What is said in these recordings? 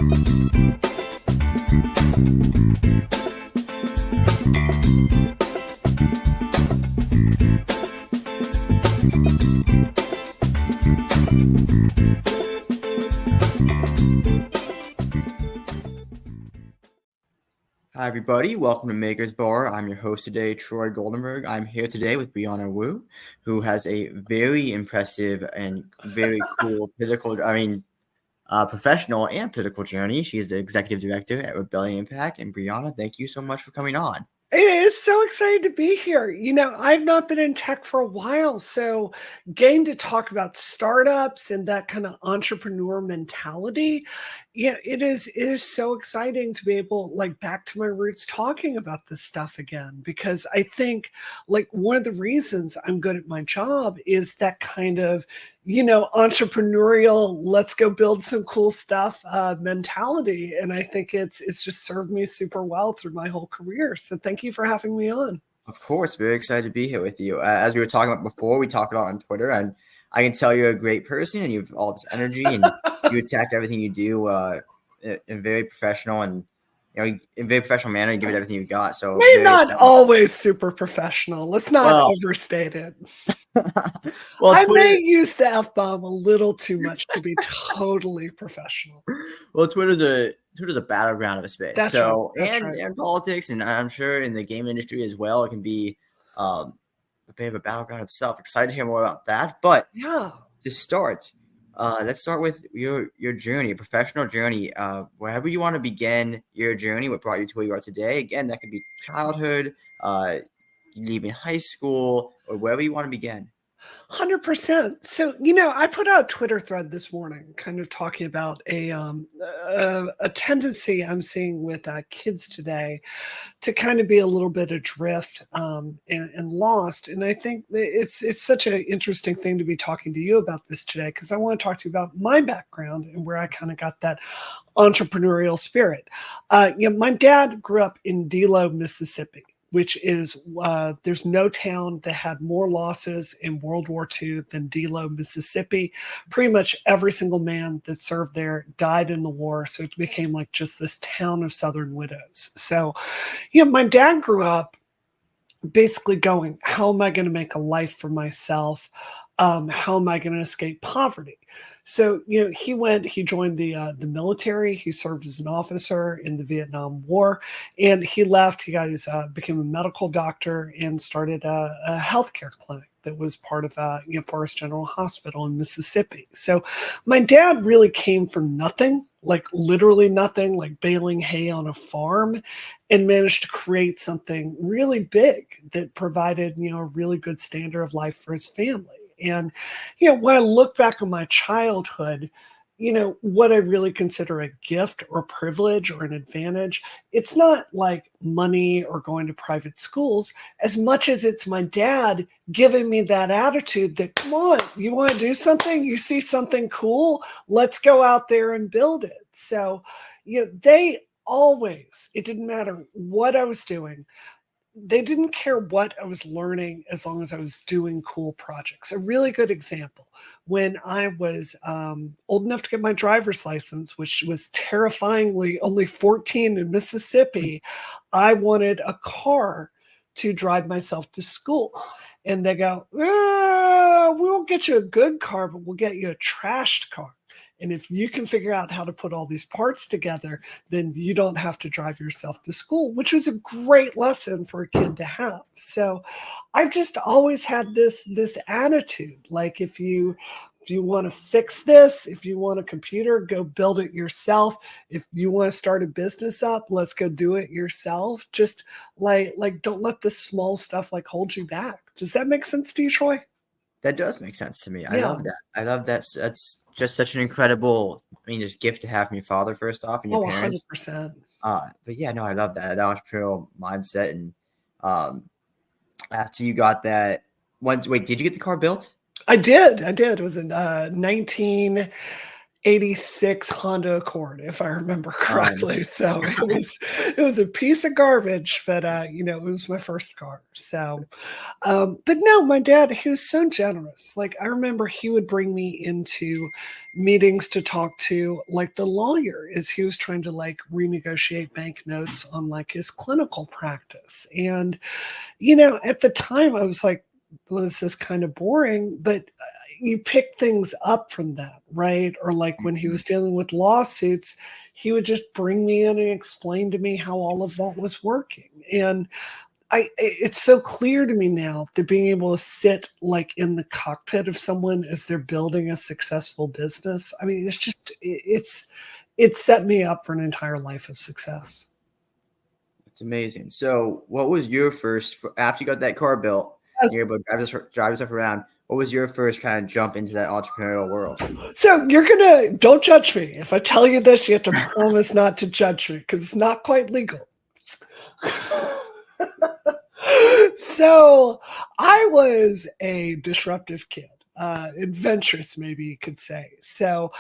Hi, everybody. Welcome to Maker's Bar. I'm your host today, Troy Goldenberg. I'm here today with Brianna Wu, who has a very impressive and very cool professional and political journey. She is the executive director at Rebellion PAC. And Brianna, thank you so much for coming on. It is so excited to be here. I've not been in tech for a while, so getting to talk about startups and that kind of entrepreneur mentality, it is so exciting to be able, like, back to my roots talking about this stuff again, because I think, like, one of the reasons I'm good at my job is that kind of, entrepreneurial, let's go build some cool stuff mentality. And I think it's just served me super well through my whole career. So thank you for having me on. Of course, very excited to be here with you. As we were talking about before, we talked about on Twitter, and I can tell you're a great person and you have all this energy and you attack everything you do in very professional and in very professional manner. You give it everything you got. So Maybe not always super professional. Let's not overstate it. Well, I may use the F-bomb a little too much to be totally professional. Well, Twitter's a battleground of a space. That's right. And politics, and I'm sure in the game industry as well, it can be a bit of a battleground itself. Excited to hear more about that. But yeah, to start, let's start with your journey, your professional journey. Wherever you want to begin your journey, what brought you to where you are today. Again, that could be childhood, leaving high school, or wherever you want to begin. 100%. So, I put out a Twitter thread this morning, kind of talking about a tendency I'm seeing with kids today to kind of be a little bit adrift and lost. And I think it's such an interesting thing to be talking to you about this today, because I want to talk to you about my background and where I kind of got that entrepreneurial spirit. My dad grew up in Delo, Mississippi, which is there's no town that had more losses in World War II than Delo, Mississippi. Pretty much every single man that served there died in the war, so it became like just this town of Southern widows. So, my dad grew up basically going, how am I going to make a life for myself? How am I going to escape poverty? So, he joined the military. He served as an officer in the Vietnam War, and he left. He became a medical doctor and started a healthcare clinic that was part of Forest General Hospital in Mississippi. So my dad really came from nothing, like literally nothing, like baling hay on a farm, and managed to create something really big that provided, a really good standard of life for his family. And, when I look back on my childhood, what I really consider a gift or privilege or an advantage, it's not like money or going to private schools as much as it's my dad giving me that attitude that, come on, you want to do something? You see something cool? Let's go out there and build it. So, they always, it didn't matter what I was doing. They didn't care what I was learning as long as I was doing cool projects. A really good example, when I was old enough to get my driver's license, which was terrifyingly only 14 in Mississippi, I wanted a car to drive myself to school. And they go, we won't get you a good car, but we'll get you a trashed car. And if you can figure out how to put all these parts together, then you don't have to drive yourself to school, which was a great lesson for a kid to have. So I've just always had this attitude. Like, if you want to fix this, if you want a computer, go build it yourself. If you want to start a business up, let's go do it yourself. Just like don't let the small stuff like hold you back. Does that make sense to you, Troy? That does make sense to me. I Yeah. love that. I love that. That's just such an incredible, just gift to have from your father, first off, and your parents. 100%. But yeah, no, I love that entrepreneurial mindset. And after you got that, did you get the car built? I did. It was in '86 Honda Accord, if I remember Um, correctly. So it was a piece of garbage, but it was my first car. So but no, my dad, he was so generous. Like I remember he would bring me into meetings to talk to like the lawyer as he was trying to like renegotiate bank notes on like his clinical practice. And at the time I was like, well, this is kind of boring, but you pick things up from that, right? Or like when he mhm. was dealing with lawsuits, he would just bring me in and explain to me how all of that was working. And it's so clear to me now that being able to sit like in the cockpit of someone as they're building a successful business. I mean, it's set me up for an entire life of success. It's amazing. So, what was your first after you got that car built? Yes. You're able to drive yourself around. What was your first kind of jump into that entrepreneurial world? So don't judge me. If I tell you this, you have to promise not to judge me because it's not quite legal. So I was a disruptive kid, adventurous, maybe you could say. So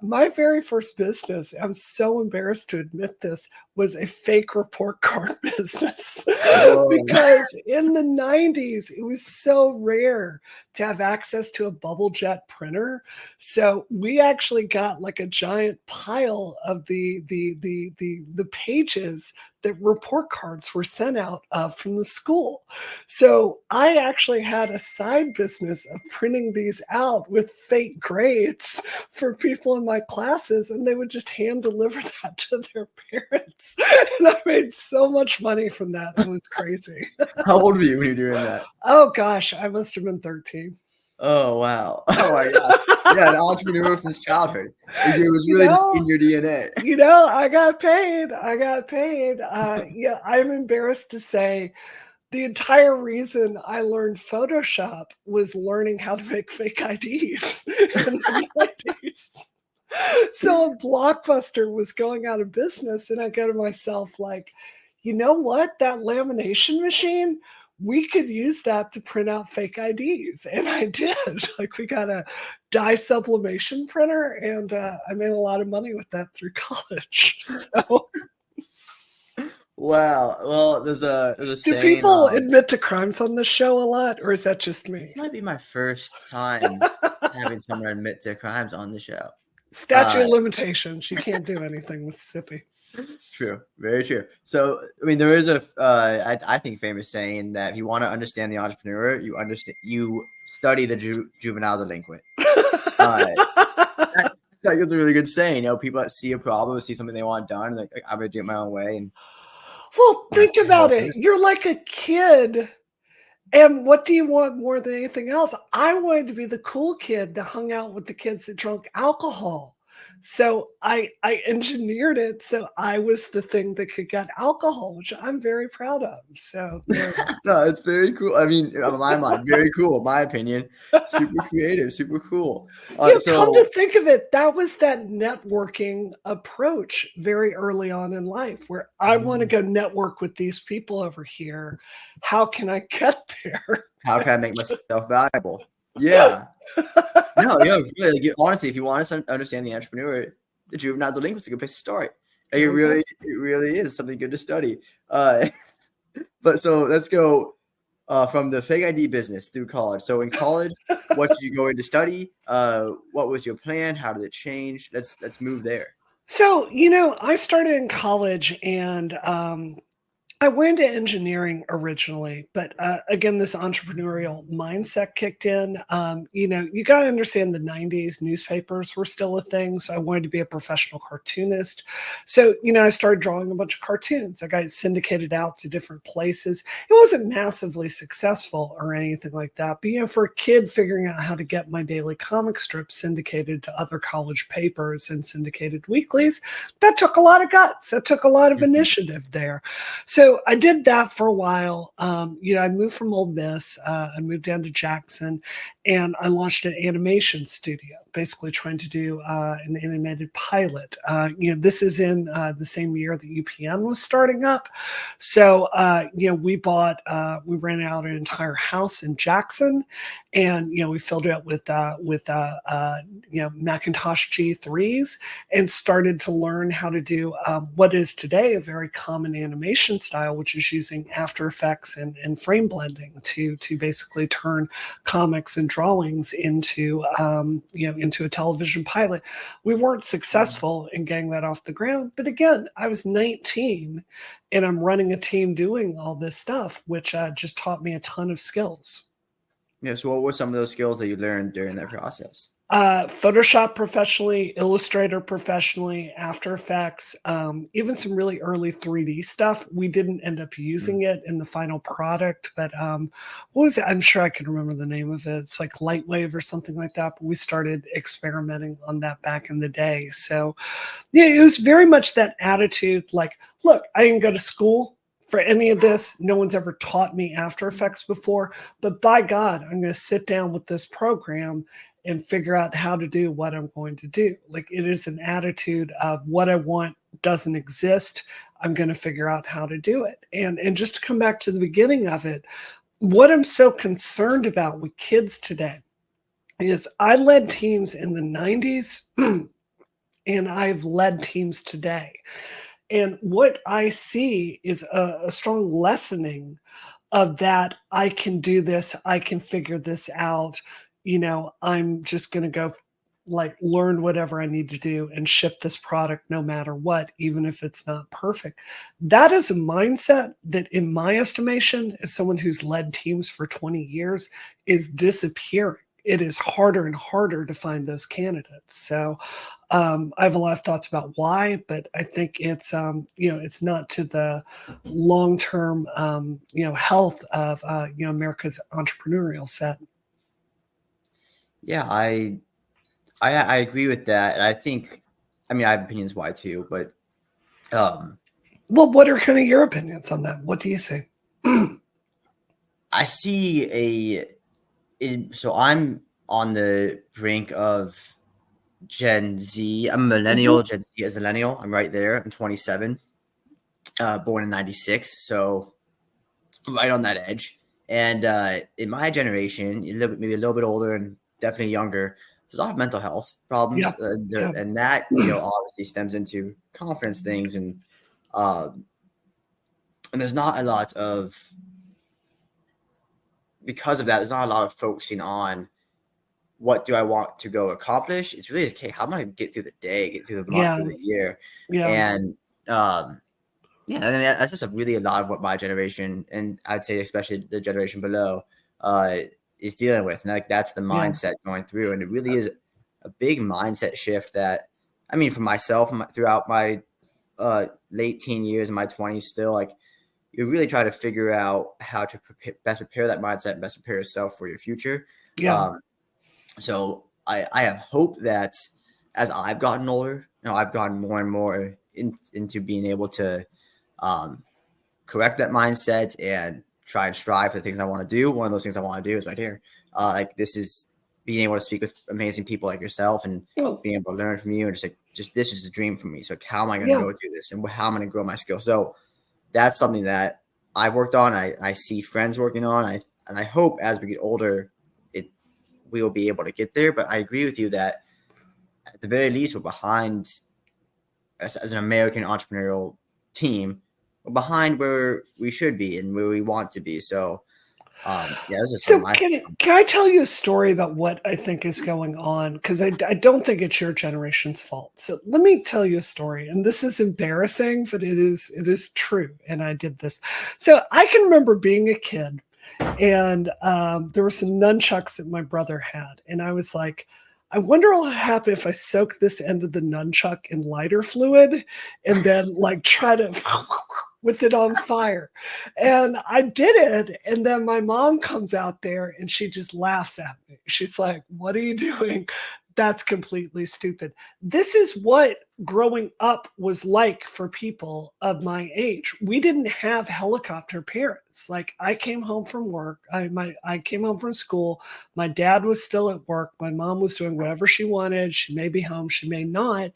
my very first business, I'm so embarrassed to admit this, was a fake report card business Whoa. because in the 90s, it was so rare to have access to a bubble jet printer. So we actually got like a giant pile of the pages that report cards were sent out from the school. So I actually had a side business of printing these out with fake grades for people in my classes, and they would just hand deliver that to their parents. And I made so much money from that. It was crazy. How old were you when you were doing that? Oh gosh, I must have been 13. Oh, wow. Oh my gosh. Yeah, an entrepreneur since childhood. It was You really just in know, your DNA. I got paid. I got paid. Yeah, I'm embarrassed to say the entire reason I learned Photoshop was learning how to make fake IDs in the 90s. So a Blockbuster was going out of business, and I go to myself like, you know what? That lamination machine, we could use that to print out fake IDs. And I did. Like we got a dye sublimation printer, and I made a lot of money with that through college. So Wow. Well, there's a do saying, people admit to crimes on this show a lot, or is that just me? this might be my first time having someone admit their crimes on the show. Statute of limitations. You can't do anything, Mississippi. True, very true. So, I mean, there is I think, famous saying that if you want to understand the entrepreneur, you study the juvenile delinquent. I think it's a really good saying. People that see a problem, see something they want done, like I'm gonna do it my own way, and Well, think actually help about it. it. You're like a kid. And what do you want more than anything else? I wanted to be the cool kid that hung out with the kids that drank alcohol. So I engineered it so I was the thing that could get alcohol, which I'm very proud of. So there it No, it's very cool. I mean, in my mind, very cool. My opinion, super is. creative, super cool. Come to So think of it, that was that networking approach very early on in life where I want to go network with these people over here. How can I get there? how can I make myself valuable? Yeah. No, really, like, honestly, if you want to understand the entrepreneur, the juvenile delinquent is a good place to start. Like, Okay. it really is something good to study. Uh, but so let's go from the fake ID business through college. So in college, what did you go in to study? What was your plan? How did it change? Let's move there. So, I started in college and I went into engineering originally, but again, this entrepreneurial mindset kicked in. You got to understand the 90s newspapers were still a thing. So I wanted to be a professional cartoonist. So, I started drawing a bunch of cartoons. I got syndicated out to different places. It wasn't massively successful or anything like that. But, for a kid figuring out how to get my daily comic strips syndicated to other college papers and syndicated weeklies, that took a lot of guts. That took a lot of Mhm. initiative there. So I did that for a while. I moved from Ole Miss. I moved down to Jackson, and I launched an animation studio basically trying to do an animated pilot. This is in the same year that UPN was starting up. So, we ran out an entire house in Jackson, and we filled it up with Macintosh G3s, and started to learn how to do what is today a very common animation style, which is using After Effects and frame blending to basically turn comics and drawings into a television pilot. We weren't successful in getting that off the ground, but again, I was 19 and I'm running a team doing all this stuff, which just taught me a ton of skills. Yeah. So what were some of those skills that you learned during that process? Photoshop professionally, Illustrator professionally, After Effects, even some really early 3D stuff. We didn't end up using it in the final product, but what was it? I'm sure I can remember the name of it. It's like Lightwave or something like that. But we started experimenting on that back in the day. So yeah, it was very much that attitude like, look, I didn't go to school for any of this. No one's ever taught me After Effects before, but by God, I'm going to sit down with this program and figure out how to do what I'm going to do. Like, it is an attitude of what I want doesn't exist. I'm going to figure out how to do it. And just to come back to the beginning of it, what I'm so concerned about with kids today is I led teams in the 90s and I've led teams today. And what I see is a strong lessening of that. I can do this. I can figure this out. I'm just going to go learn whatever I need to do and ship this product no matter what, even if it's not perfect. That is a mindset that, in my estimation, as someone who's led teams for 20 years, is disappearing. It is harder and harder to find those candidates. So I have a lot of thoughts about why, but I think it's not to the long-term health of America's entrepreneurial set. Yeah, I agree with that. And I think, I have opinions why too, but well, what are kind of your opinions on that? What do you say? I see so I'm on the brink of Gen Z. I'm a millennial. Gen Z is a millennial. I'm right there. I'm 27, born in 96. So right on that edge. And in my generation, maybe a little bit older and definitely younger, there's a lot of mental health problems. And that, obviously stems into confidence things. And there's not a lot of, because of that, there's not a lot of focusing on what do I want to go accomplish. It's really, okay, how am I going to get through the day, get through the month, through the year? Yeah. And that's just really a lot of what my generation, and I'd say especially the generation below, is dealing with. And that's the mindset going through. And it really is a big mindset shift that, for myself, throughout my late teen years and my 20s still, you're really trying to figure out how to best prepare that mindset and best prepare yourself for your future. So I have hope that as I've gotten older, I've gotten more and more into being able to correct that mindset and try and strive for the things I want to do. One of those things I want to do is right here. This is being able to speak with amazing people like yourself and being able to learn from you, and just this is a dream for me. So how am I going to go do this, and how am I going to grow my skills? So that's something that I've worked on. I see friends working on. And I hope as we get older, we will be able to get there. But I agree with you that at the very least, we're behind as an American entrepreneurial team. We're behind where we should be and where we want to be. So, this is so can I tell you a story about what I think is going on? Because I don't think it's your generation's fault. So let me tell you a story. And this is embarrassing, but it is true. And I did this. So I can remember being a kid, and there were some nunchucks that my brother had. And I was like, I wonder what will happen if I soak this end of the nunchuck in lighter fluid and then try to with it on fire. And I did it. And then my mom comes out there and she just laughs at me. She's like, what are you doing? That's completely stupid. This is what growing up was like for people of my age. We didn't have helicopter parents. Like I came home from work, I came home from school, my dad was still at work, my mom was doing whatever she wanted. She may be home, she may not.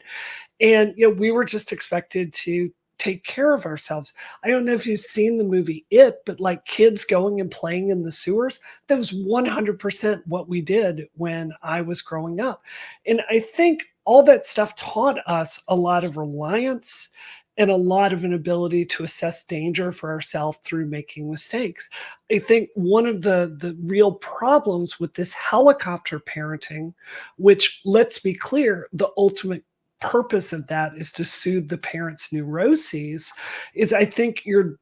And we were just expected to take care of ourselves. I don't know if you've seen the movie It, but like kids going and playing in the sewers, that was 100% what we did when I was growing up. And I think all that stuff taught us a lot of reliance and a lot of an ability to assess danger for ourselves through making mistakes. I think one of the real problems with this helicopter parenting, which, let's be clear, the ultimate purpose of that is to soothe the parents' neuroses, is I think you're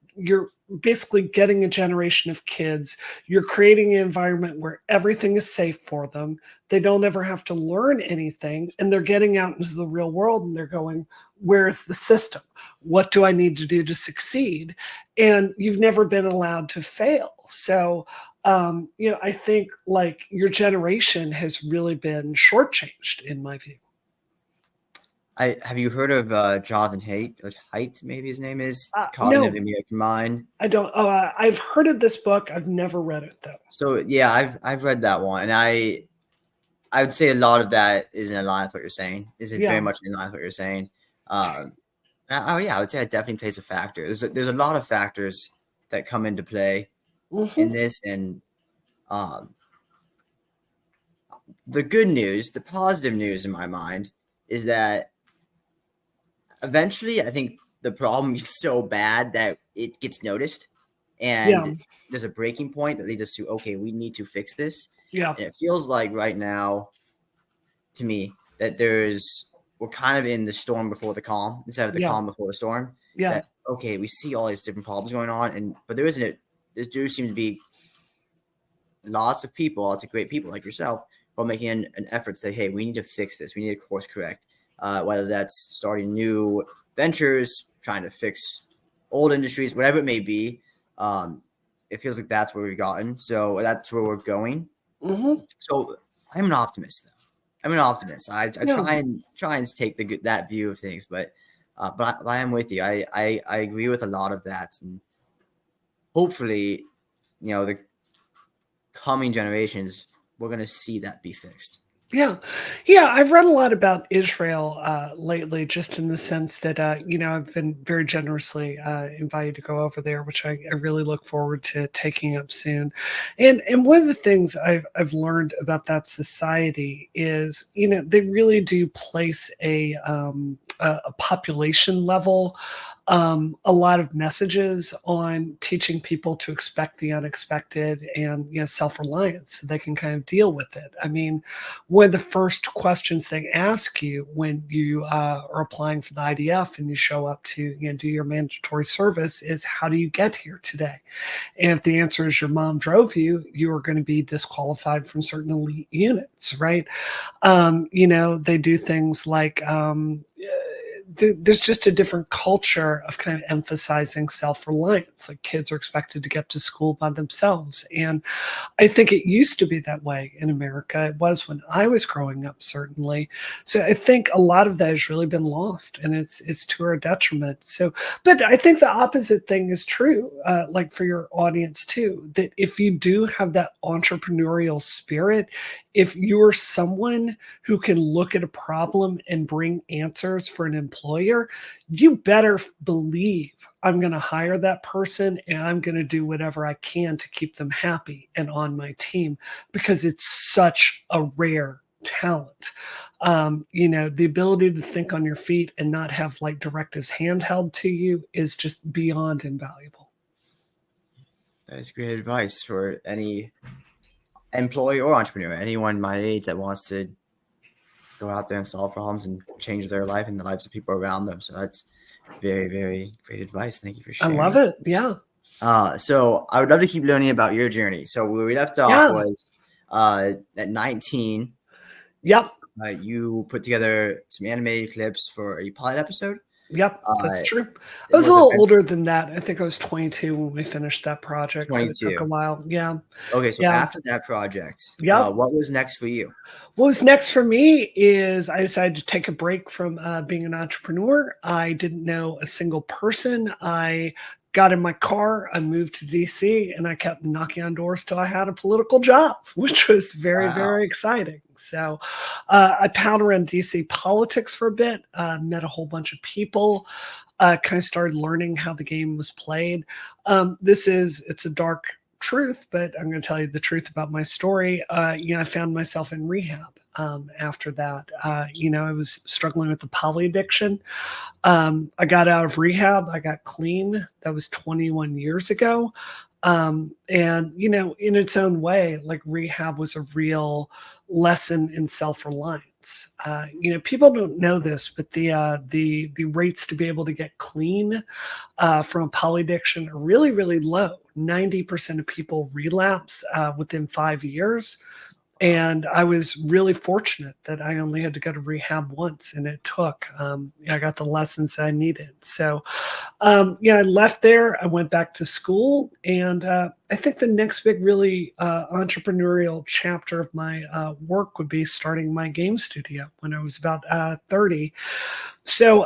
basically getting a generation of kids. You're creating an environment where everything is safe for them. They don't ever have to learn anything, and they're getting out into the real world and they're going, where's the system? What do I need to do to succeed? And you've never been allowed to fail. So I think like your generation has really been shortchanged in my view. Have you heard of Jonathan Haidt, maybe his name is, Cognitive No, American Mind? I don't. I've heard of this book. I've never read it though. So yeah, I've read that one, and I would say a lot of that is in line with what you're saying. Is it very Yeah. much in line with what you're saying? Oh yeah, I would say it definitely plays a factor. There's a lot of factors that come into play in Hmm. this, and um, the good news, the positive news in my mind, is that eventually I think the problem gets so bad that it gets noticed, Yeah. and there's a breaking point that leads us to, okay, we need to fix this. Yeah. And it feels like right now to me that we're kind of in the storm before the calm instead of the Yeah. calm before the storm. It's Yeah. that, okay, we see all these different problems going on, but there do seem to be lots of people, lots of great people like yourself, who are making an effort to say, hey, we need to fix this. We need to course correct. Whether that's starting new ventures, trying to fix old industries, whatever it may be. It feels like that's where we've gotten. So that's where we're going. Hmm. So I'm an optimist, though. I'm an optimist. I Yeah. try and take that view of things, but I am with you. I agree with a lot of that, and hopefully, the coming generations, we're going to see that be fixed. Yeah. Yeah. I've read a lot about Israel lately, just in the sense that, I've been very generously invited to go over there, which I really look forward to taking up soon. And one of the things I've learned about that society is, they really do place a population level a lot of messages on teaching people to expect the unexpected and self-reliance so they can kind of deal with it. I mean, one of the first questions they ask you when you are applying for the IDF and you show up to do your mandatory service is, how do you get here today? And if the answer is your mom drove you, you are going to be disqualified from certain elite units, right? They do things like there's just a different culture of kind of emphasizing self-reliance. Like kids are expected to get to school by themselves. And I think it used to be that way in America. It was when I was growing up, certainly. So I think a lot of that has really been lost, and it's to our detriment. So, but I think the opposite thing is true, like for your audience too, that if you do have that entrepreneurial spirit, if you're someone who can look at a problem and bring answers for an employer, you better believe I'm going to hire that person and I'm going to do whatever I can to keep them happy and on my team, because it's such a rare talent. The ability to think on your feet and not have like directives handheld to you is just beyond invaluable. That is great advice for any employee or entrepreneur, anyone my age that wants to go out there and solve problems and change their life and the lives of people around them. So that's very, very great advice. Thank you for I love sharing. it. Yeah. So I would love to keep learning about your journey. So where we left off Yeah. was at 19, Yep. you put together some animated clips for a pilot episode. Yep, that's Uh, true. I it was a was little event older than that. I think I was 22 when we finished that project, so it took a 22. while. Yeah, Okay, so yeah, after that project, yep. what was next for you? What was next for me is I decided to take a break from being an entrepreneur. I didn't know a single person. I got in my car, I moved to DC, and I kept knocking on doors till I had a political job, which was very, Wow. very exciting. So I palled around DC politics for a bit, met a whole bunch of people, kind of started learning how the game was played. It's a dark truth, but I'm going to tell you the truth about my story. I found myself in rehab after that. I was struggling with the poly addiction. I got out of rehab. I got clean. That was 21 years ago. In its own way, like rehab was a real lesson in self-reliance. People don't know this, but the rates to be able to get clean from poly addiction are really, really low. 90% of people relapse within 5 years. And I was really fortunate that I only had to go to rehab once, and it took. I got the lessons I needed. So, I left there. I went back to school, and I think the next big, really entrepreneurial chapter of my work would be starting my game studio when I was about 30. So,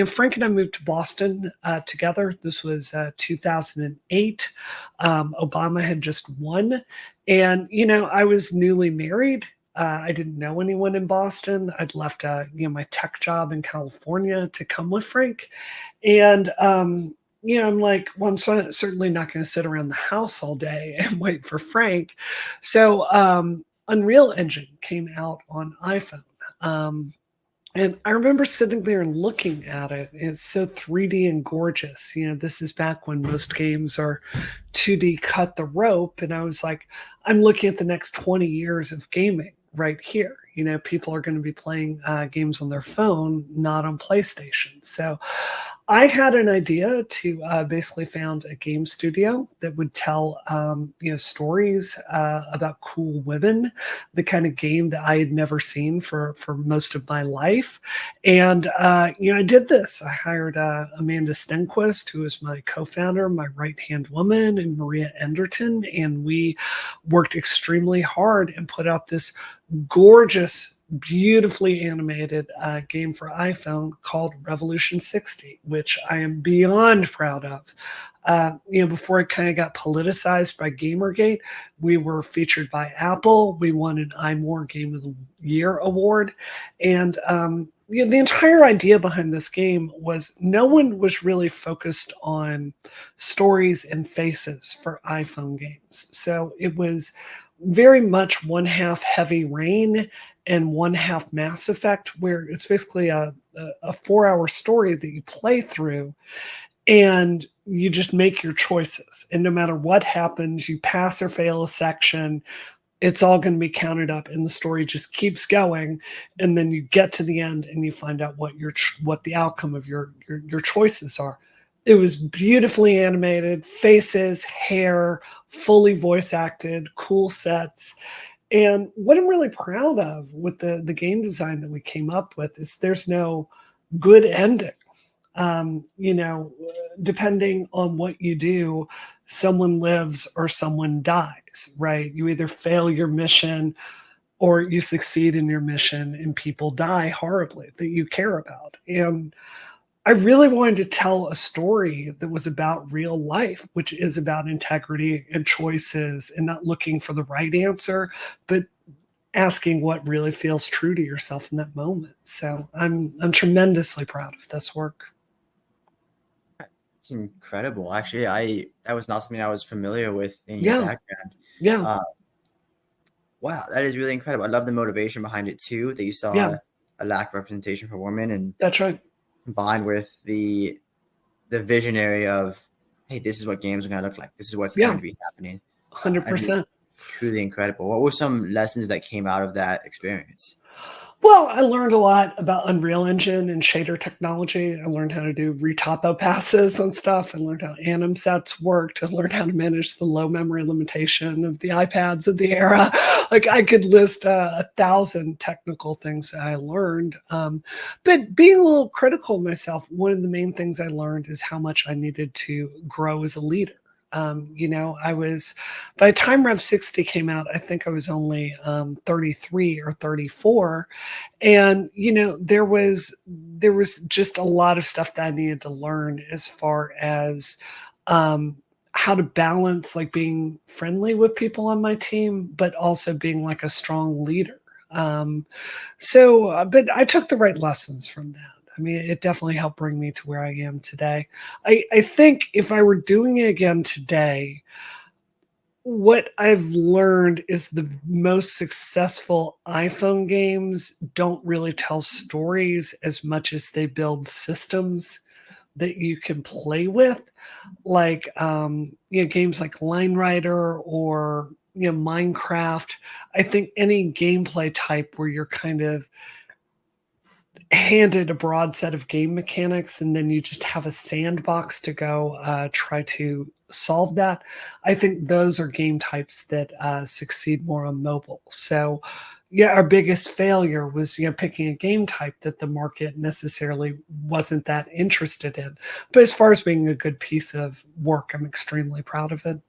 Frank and I moved to Boston together. This was 2008. Obama had just won. And, I was newly married. I didn't know anyone in Boston. I'd left, my tech job in California to come with Frank. And, I'm like, well, certainly not going to sit around the house all day and wait for Frank. So, Unreal Engine came out on iPhone. And I remember sitting there and looking at it. It's so 3D and gorgeous. This is back when most games are 2D cut the rope. And I was like, I'm looking at the next 20 years of gaming right here. People are going to be playing games on their phone, not on PlayStation. So I had an idea to basically found a game studio that would tell, stories about cool women, the kind of game that I had never seen for most of my life. And, I did this. I hired Amanda Stenquist, who is my co-founder, my right-hand woman, and Maria Enderton. And we worked extremely hard and put out this gorgeous, beautifully animated game for iPhone called Revolution 60, which I am beyond proud of. Before it kind of got politicized by Gamergate, we were featured by Apple. We won an iMore Game of the Year award. And the entire idea behind this game was no one was really focused on stories and faces for iPhone games. So it was very much one half Heavy Rain and one half Mass Effect, where it's basically a 4-hour story that you play through and you just make your choices. And no matter what happens, you pass or fail a section, it's all going to be counted up and the story just keeps going. And then you get to the end and you find out what the outcome of your choices are. It was beautifully animated, faces, hair, fully voice acted, cool sets. And what I'm really proud of with the game design that we came up with is there's no good ending. Um, you know, Depending on what you do, someone lives or someone dies, right? You either fail your mission or you succeed in your mission and people die horribly that you care about. And I really wanted to tell a story that was about real life, which is about integrity and choices and not looking for the right answer, but asking what really feels true to yourself in that moment. So I'm tremendously proud of this work. It's incredible. Actually, that was not something I was familiar with in your Yeah, background. yeah, Uh, wow, that is really incredible. I love the motivation behind it too, that you yeah. saw a lack of representation for women and That's right. combined with the visionary of, hey, this is what games are going to look like. This is what's going Yeah, to be happening. I mean, 100%. truly incredible. What were some lessons that came out of that experience? Well, I learned a lot about Unreal Engine and shader technology. I learned how to do retopo passes on stuff. I learned how anim sets worked. I learned how to manage the low memory limitation of the iPads of the era. Like I could list 1,000 technical things that I learned. But being a little critical of myself, one of the main things I learned is how much I needed to grow as a leader. I was, by the time Rev 60 came out, I think I was only 33 or 34. And, there was just a lot of stuff that I needed to learn as far as how to balance like being friendly with people on my team, but also being like a strong leader. But I took the right lessons from that. I mean, it definitely helped bring me to where I am today. I think if I were doing it again today, what I've learned is the most successful iPhone games don't really tell stories as much as they build systems that you can play with, like games like Line Rider or Minecraft. I think any gameplay type where you're kind of handed a broad set of game mechanics and then you just have a sandbox to go try to solve that. I think those are game types that succeed more on mobile. So yeah, our biggest failure was picking a game type that the market necessarily wasn't that interested in. But as far as being a good piece of work, I'm extremely proud of it.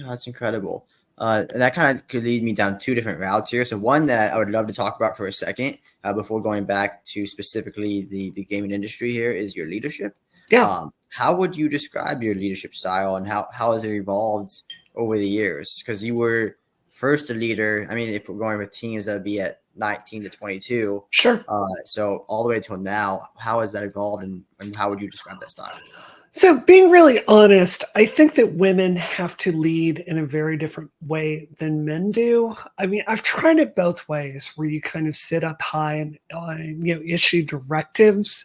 Oh, that's incredible. And that kind of could lead me down two different routes here. So one that I would love to talk about for a second, before going back to specifically the gaming industry here, is your leadership. Yeah. How would you describe your leadership style, and how has it evolved over the years? Because you were first a leader. I mean, if we're going with teams, that would be at 19 to 22. Sure. So all the way till now, how has that evolved, and how would you describe that style? So, being really honest, I think that women have to lead in a very different way than men do. I mean, I've tried it both ways, where you kind of sit up high and issue directives,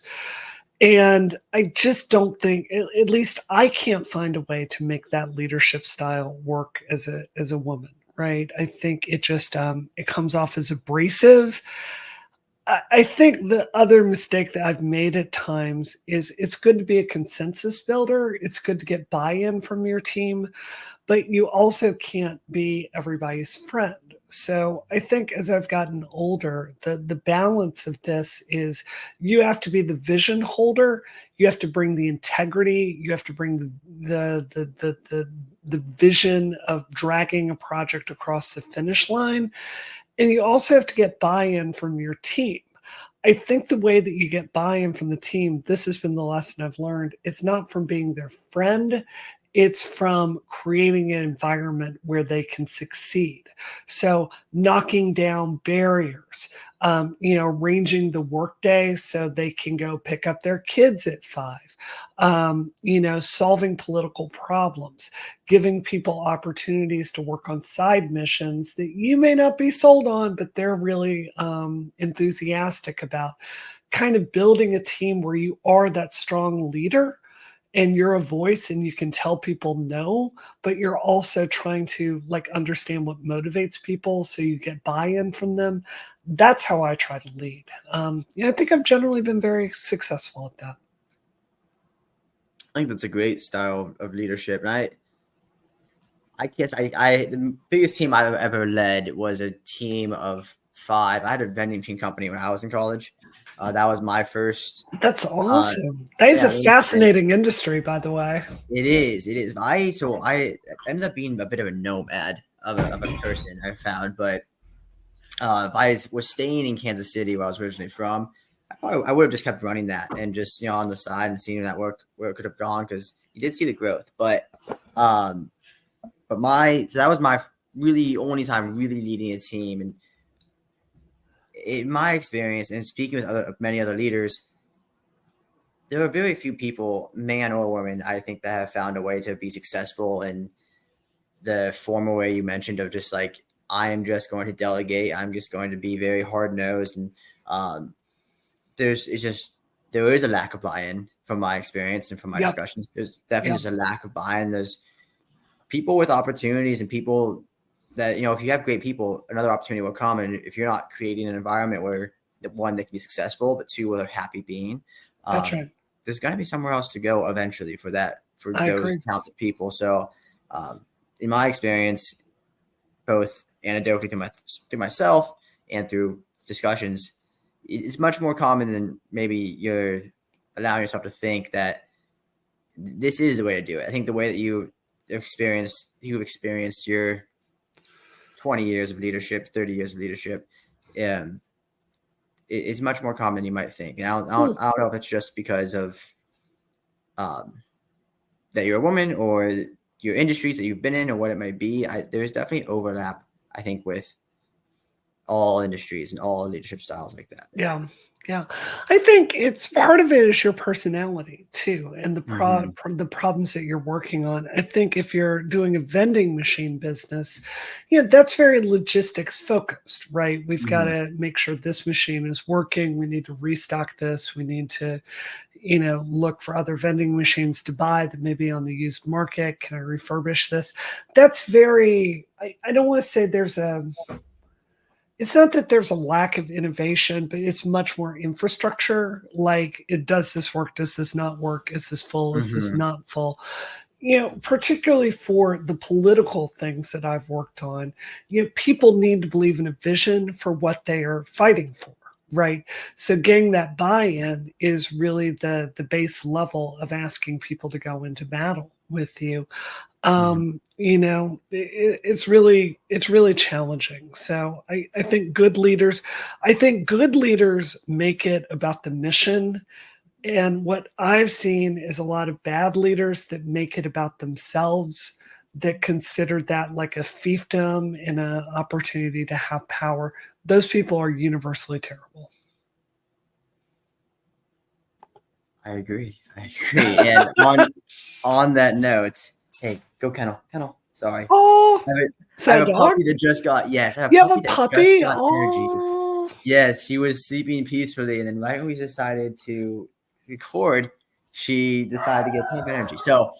and I just don't think, at least I can't find a way to make that leadership style work as a woman. Right? I think it just it comes off as abrasive. I think the other mistake that I've made at times is it's good to be a consensus builder. It's good to get buy-in from your team, but you also can't be everybody's friend. So I think as I've gotten older, the balance of this is you have to be the vision holder, you have to bring the integrity, you have to bring the vision of dragging a project across the finish line, and you also have to get buy-in from your team. I think the way that you get buy-in from the team, this has been the lesson I've learned. It's not from being their friend, it's from creating an environment where they can succeed. So knocking down barriers, arranging the workday so they can go pick up their kids at 5, solving political problems, giving people opportunities to work on side missions that you may not be sold on, but they're really enthusiastic about. Kind of building a team where you are that strong leader and you're a voice and you can tell people no, but you're also trying to like understand what motivates people so you get buy-in from them. That's how I try to lead. I think I've generally been very successful at that. I think that's a great style of leadership. And I guess the biggest team I've ever led was a team of 5. I had a vending machine company when I was in college. That was my first. That's awesome. That is Yeah, a I mean, fascinating industay, by the way. it is. It is. I ended up being a bit of a nomad of a person, I found. But if I was staying in Kansas City, where I was originally from, I would have just kept running that and just on the side and seeing that work where it could have gone, because you did see the growth. But so that was my really only time really leading a team. And in my experience and speaking with many other leaders, there are very few people, man or woman, I think, that have found a way to be successful in the former way you mentioned of just like, I am just going to delegate. I'm just going to be very hard nosed. And there is a lack of buy-in from my experience and from my Yep. discussions. There's definitely Yep. just a lack of buy-in. There's people with opportunities and people that, if you have great people, another opportunity will come. And if you're not creating an environment where, one, they can be successful, but two, where they're happy being, That's right. there's going to be somewhere else to go eventually for I those agree. talented people. So, in my experience, both anecdotally through myself and through discussions, it's much more common than maybe you're allowing yourself to think that this is the way to do it. I think the way that you've experienced your 20 years of leadership, 30 years of leadership, it's much more common than you might think. And I don't know if it's just because of that you're a woman or your industries that you've been in or what it might be. There's definitely overlap, I think, with all industries and all leadership styles like that. Yeah. Yeah. I think it's part of it is your personality too, and the the problems that you're working on. I think if you're doing a vending machine business, that's very logistics focused, right? We've got to make sure this machine is working. We need to restock this. We need to, look for other vending machines to buy that may be on the used market. Can I refurbish this? That's very, I don't want to say it's not that there's a lack of innovation, but it's much more infrastructure. Like, does this work? Does this not work? Is this full? Is this not full? Particularly for the political things that I've worked on, people need to believe in a vision for what they are fighting for. Right. So getting that buy-in is really the base level of asking people to go into battle with you. It's really challenging. So I think good leaders make it about the mission. And what I've seen is a lot of bad leaders that make it about themselves, that consider that like a fiefdom and an opportunity to have power. Those people are universally terrible. I agree. And on that note, hey, go Kennel. Sorry. Oh, I have a puppy that just got, yes, I have you have a that puppy? just got energy. Oh, Yes, she was sleeping peacefully, and then right when we decided to record, she decided to get a ton of energy. So,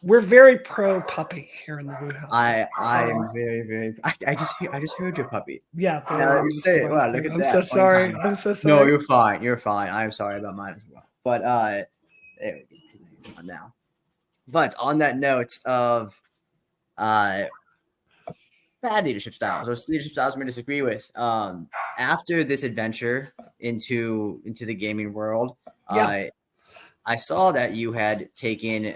we're very pro puppy here in the Woo House. I am very, very. I just heard your puppy. Yeah. Now that you say it, wow, look at I'm that. so sorry. Fun I'm so No, sorry. you're fine. You're fine. I'm sorry about mine as well. But there we go. Now, but on that note of bad leadership styles, those leadership styles we disagree with. After this adventure into the gaming world, I saw that you had taken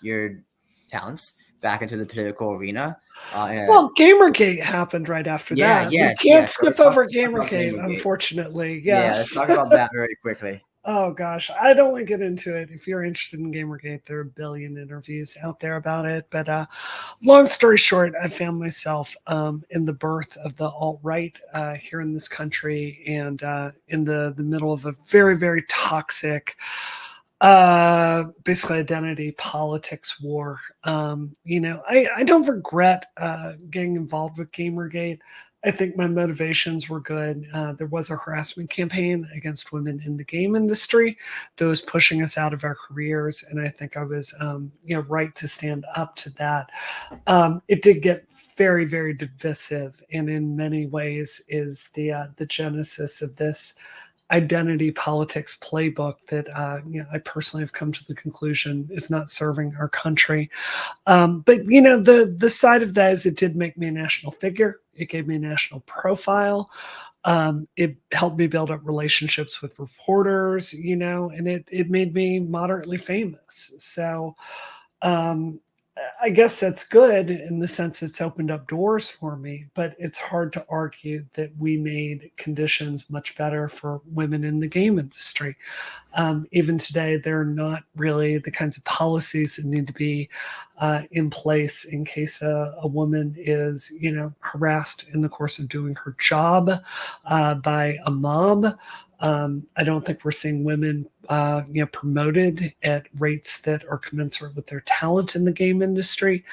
your talents back into the political arena. Well, Gamergate happened right after that. We can't skip over Gamergate, unfortunately. Yeah, let's Yes. talk about that very quickly. Oh gosh, I don't want to get into it. If you're interested in Gamergate, there are a billion interviews out there about it. But long story short, I found myself in the birth of the alt-right here in this country, and in the middle of a very, very toxic basically identity politics war. I don't regret getting involved with Gamergate. I think my motivations were good. There was a harassment campaign against women in the game industry that was pushing us out of our careers, and I think I was right to stand up to that. It did get very, very divisive, and in many ways is the genesis of this identity politics playbook that I personally have come to the conclusion is not serving our country. But the side of that is it did make me a national figure. It gave me a national profile. It helped me build up relationships with reporters, and it made me moderately famous. So I guess that's good in the sense it's opened up doors for me, but it's hard to argue that we made conditions much better for women in the game industry. Even today, there are not really the kinds of policies that need to be in place in case a woman is, harassed in the course of doing her job by a mob. I don't think we're seeing women, promoted at rates that are commensurate with their talent in the game industry.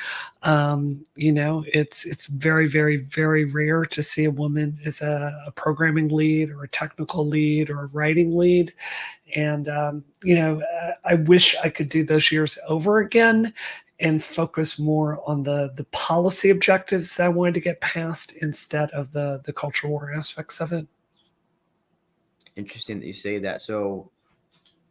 It's very, very, very rare to see a woman as a programming lead or a technical lead or a writing lead. And I wish I could do those years over again and focus more on the policy objectives that I wanted to get past instead of the culture war aspects of it. Interesting that you say that. So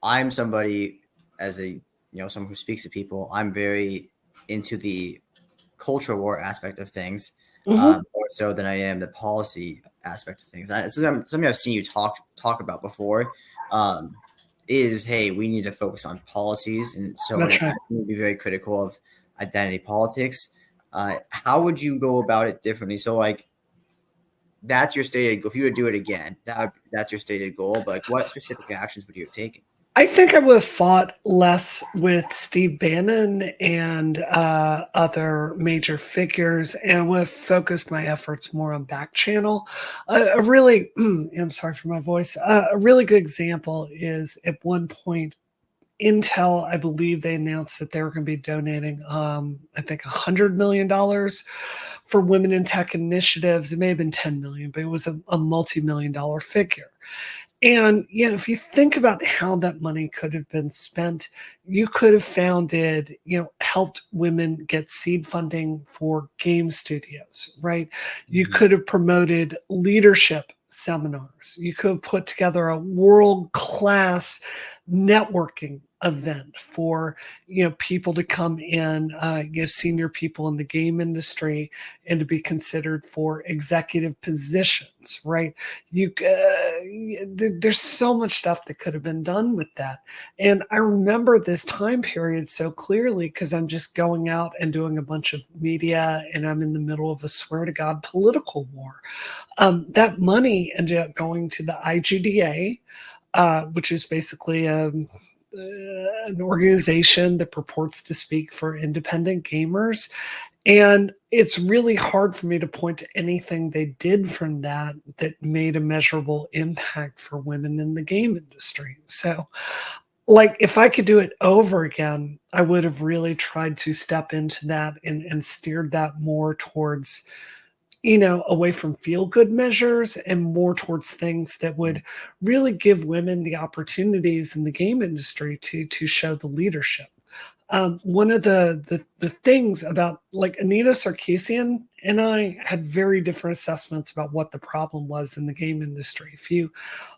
I'm somebody, as a someone who speaks to people, I'm very into the culture war aspect of things, Mm-hmm. more so than I am the policy aspect of things. It's something I've seen you talk about before. Is, hey, we need to focus on policies, and so That's I right. would be very critical of identity politics. How would you go about it differently? So, like, that's your stated goal. If you would do it again, that's your stated goal. But like, what specific actions would you have taken? I think I would have fought less with Steve Bannon and other major figures, and would have focused my efforts more on back channel. A really, I'm sorry for my voice. A really good example is at one point, Intel, I believe they announced that they were going to be donating, I think, $100 million for women in tech initiatives. It may have been 10 million, but it was a multi-million-dollar figure. And if you think about how that money could have been spent, you could have founded, helped women get seed funding for game studios, right? You Mhm. could have promoted leadership seminars. You could have put together a world-class networking event for people to come in, senior people in the game industry, and to be considered for executive positions, right? There's so much stuff that could have been done with that. And I remember this time period so clearly because I'm just going out and doing a bunch of media, and I'm in the middle of a swear to God political war. That money ended up going to the IGDA, which is basically an organization that purports to speak for independent gamers. And it's really hard for me to point to anything they did from that made a measurable impact for women in the game industry. So, like, if I could do it over again, I would have really tried to step into that and steered that more towards, away from feel good measures and more towards things that would really give women the opportunities in the game industry to show the leadership. One of the things about, like, Anita Sarkeesian and I had very different assessments about what the problem was in the game industry. If you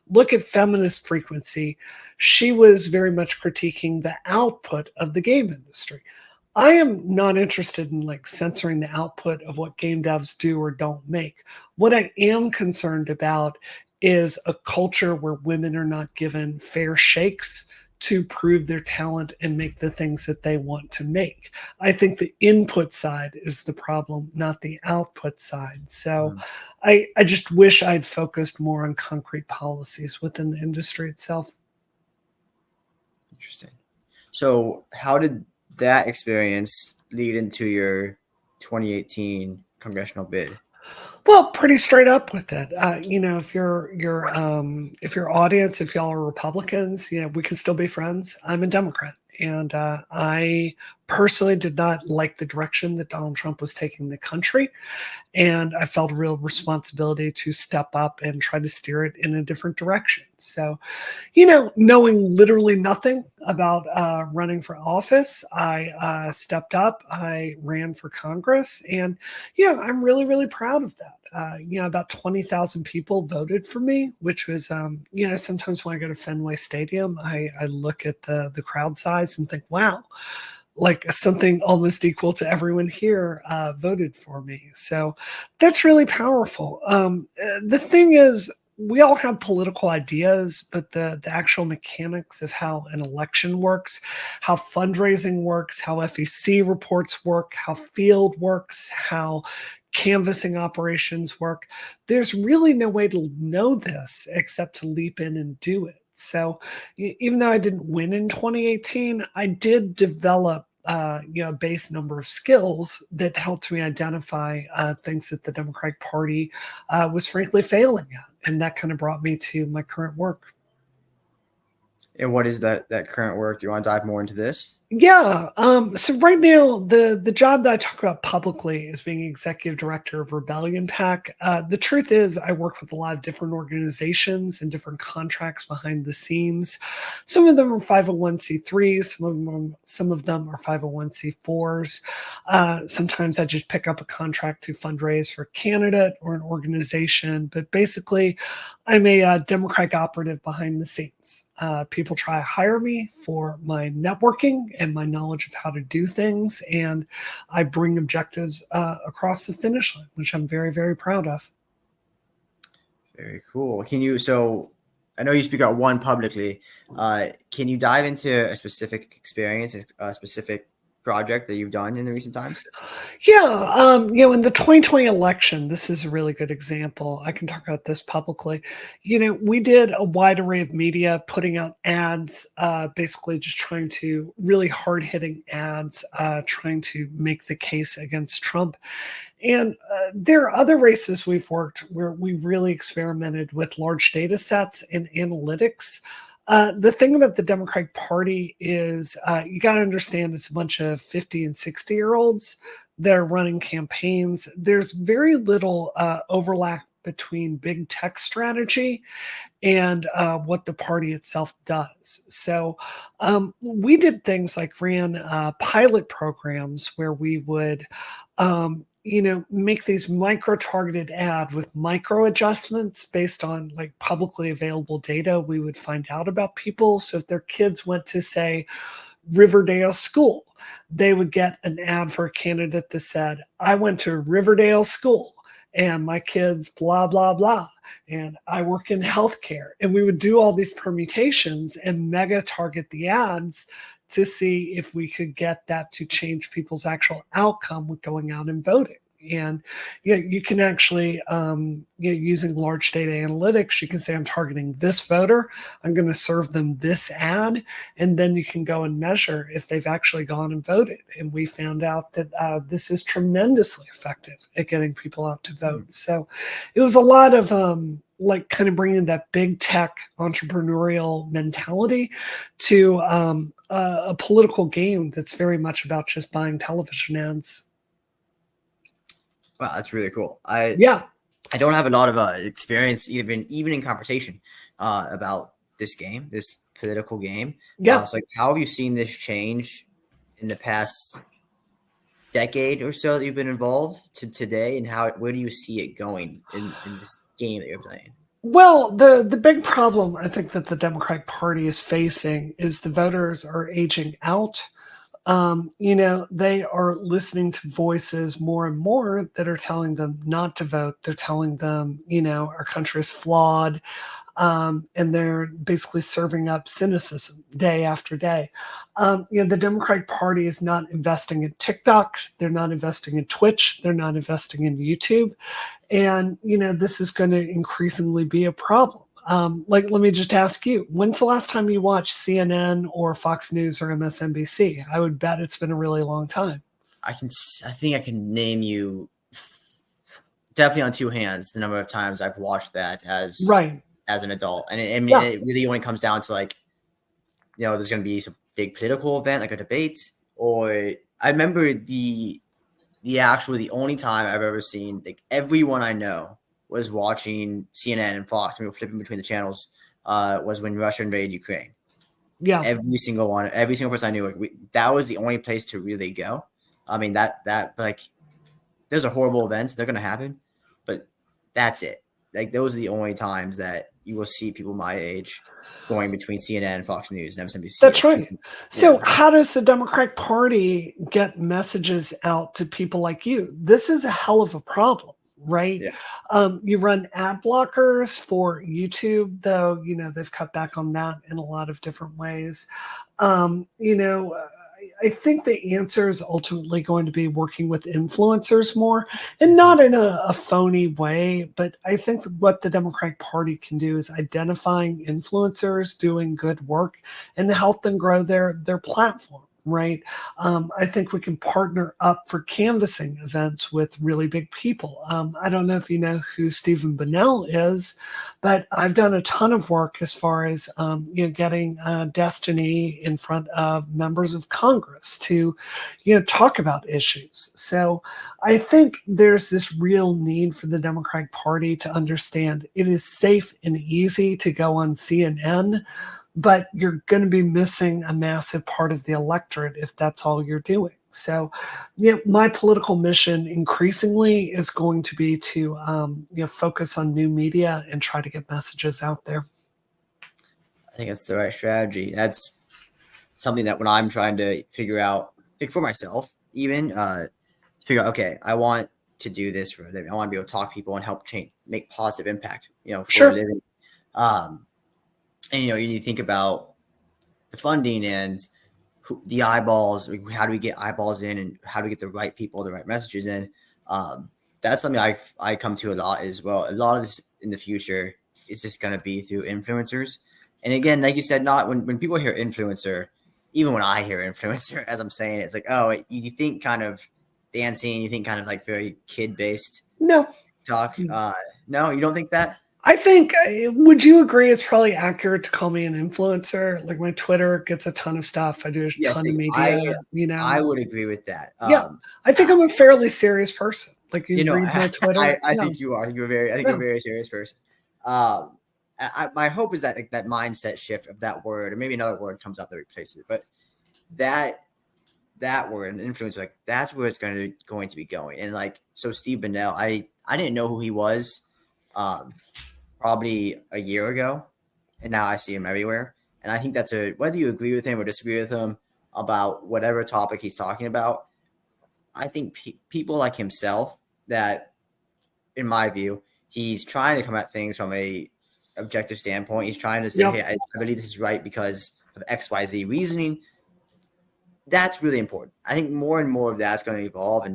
look at feminist frequency, she was very much critiquing the output of the game industry. I am not interested in like censoring the output of what game devs do or don't make. What I am concerned about is a culture where women are not given fair shakes to prove their talent and make the things that they want to make. I think the input side is the problem, not the output side. So Mhm. I just wish I'd focused more on concrete policies within the industry itself. Interesting. So, how did that experience lead into your 2018 congressional bid? Well, pretty straight up with it. If your audience, if y'all are Republicans, we can still be friends. I'm a Democrat, and I personally did not like the direction that Donald Trump was taking the country. And I felt a real responsibility to step up and try to steer it in a different direction. So, knowing literally nothing about running for office, I stepped up. I ran for Congress, and I'm really, really proud of that. About 20,000 people voted for me, which was, sometimes when I go to Fenway Stadium, I look at the crowd size and think, wow, like something almost equal to everyone here voted for me. So that's really powerful. The thing is, we all have political ideas, but the actual mechanics of how an election works, how fundraising works, how FEC reports work, how field works, how canvassing operations work, there's really no way to know this except to leap in and do it. So even though I didn't win in 2018, I did develop a base number of skills that helped me identify things that the Democratic Party was frankly failing at, and that kind of brought me to my current work. And what is that current work? Do you want to dive more into this? Yeah. So right now, the job that I talk about publicly is being executive director of Rebellion PAC. The truth is, I work with a lot of different organizations and different contracts behind the scenes. Some of them are 501c3s, some of them are 501c4s. Sometimes I just pick up a contract to fundraise for a candidate or an organization, but basically, I'm a Democratic operative behind the scenes. People try to hire me for my networking and my knowledge of how to do things, and I bring objectives across the finish line, which I'm very, very proud of. Very cool. So I know you speak about one publicly. Can you dive into a specific experience, a specific project that you've done in the recent times? Yeah, in the 2020 election, this is a really good example. I can talk about this publicly. We did a wide array of media putting out ads, basically just trying to really hard hitting ads, trying to make the case against Trump. And there are other races we've worked where we've really experimented with large data sets and analytics. The thing about the Democratic Party is you got to understand it's a bunch of 50 and 60-year-olds that are running campaigns. There's very little overlap between big tech strategy and what the party itself does. So we did things like ran pilot programs where we would make these micro targeted ad with micro adjustments based on like publicly available data we would find out about people. So if their kids went to, say, Riverdale School, they would get an ad for a candidate that said, I went to Riverdale School and my kids blah blah blah, and I work in healthcare. And we would do all these permutations and mega target the ads to see if we could get that to change people's actual outcome with going out and voting. And you can actually, using large data analytics, you can say, I'm targeting this voter, I'm going to serve them this ad, and then you can go and measure if they've actually gone and voted. And we found out that this is tremendously effective at getting people out to vote. So it was a lot of like kind of bringing that big tech entrepreneurial mentality to a political game that's very much about just buying television ads. Wow, that's really cool. Yeah. I don't have a lot of experience even in conversation about this game, this political game. Yeah. So like, how have you seen this change in the past decade or so that you've been involved to today, and where do you see it going in this game that you're playing? Well, the big problem I think that the Democratic Party is facing is the voters are aging out. They are listening to voices more and more that are telling them not to vote. They're telling them, our country is flawed. And they're basically serving up cynicism day after day. The Democratic Party is not investing in TikTok. They're not investing in Twitch. They're not investing in YouTube. And, this is going to increasingly be a problem. Let me just ask you, when's the last time you watched CNN or Fox News or MSNBC? I would bet it's been a really long time. I think I can name you definitely on two hands the number of times I've watched that as an adult. And it really only comes down to like, there's going to be some big political event, like a debate, or I remember the only time I've ever seen, like, everyone I know was watching CNN and Fox, and we were flipping between the channels, was when Russia invaded Ukraine. Yeah. Every single person I knew, like, that was the only place to really go. I mean, that like, those are horrible events. They're going to happen, but that's it. Like, those are the only times that you will see people my age going between CNN, Fox News, and MSNBC. That's right. So how does the Democratic Party get messages out to people like you? This is a hell of a problem, right? Yeah. You run ad blockers for YouTube, though, they've cut back on that in a lot of different ways. I think the answer is ultimately going to be working with influencers more, and not in a phony way. But I think what the Democratic Party can do is identifying influencers doing good work and help them grow their platform. right? I think we can partner up for canvassing events with really big people. I don't know if you know who Stephen Bunnell is, but I've done a ton of work as far as getting Destiny in front of members of Congress to talk about issues. So I think there's this real need for the Democratic Party to understand it is safe and easy to go on CNN, but you're going to be missing a massive part of the electorate if that's all you're doing. So, my political mission increasingly is going to be to, focus on new media and try to get messages out there. I think that's the right strategy. That's something that when I'm trying to figure out, like for myself, even figure out, okay, I want to do this for a living. I want to be able to talk to people and help change, make positive impact, for Sure. a living. And you think about the funding and the eyeballs. How do we get eyeballs in, and how do we get the right people, the right messages in? That's something I come to a lot as well. A lot of this in the future is just going to be through influencers. And again, like you said, not when people hear influencer, even when I hear influencer, as I'm saying, it's like, oh, you think kind of dancing, you think kind of like very kid-based No. talk. No, you don't think that? I think, would you agree it's probably accurate to call me an influencer? Like my Twitter gets a ton of stuff. I do a ton of media, I would agree with that. Yeah, I think I'm a fairly serious person. Like you read my Twitter. I think you are. I think you're a very serious person. My hope is that that mindset shift of that word, or maybe another word comes out that replaces it, but that word, an influencer, like that's where it's going to be going. And so Steve Bunnell, I didn't know who he was, probably a year ago, and now I see him everywhere. And I think that's whether you agree with him or disagree with him about whatever topic he's talking about, I think people like himself that, in my view, he's trying to come at things from a objective standpoint. He's trying to say, hey, I believe this is right because of XYZ reasoning. That's really important. I think more and more of that's going to evolve,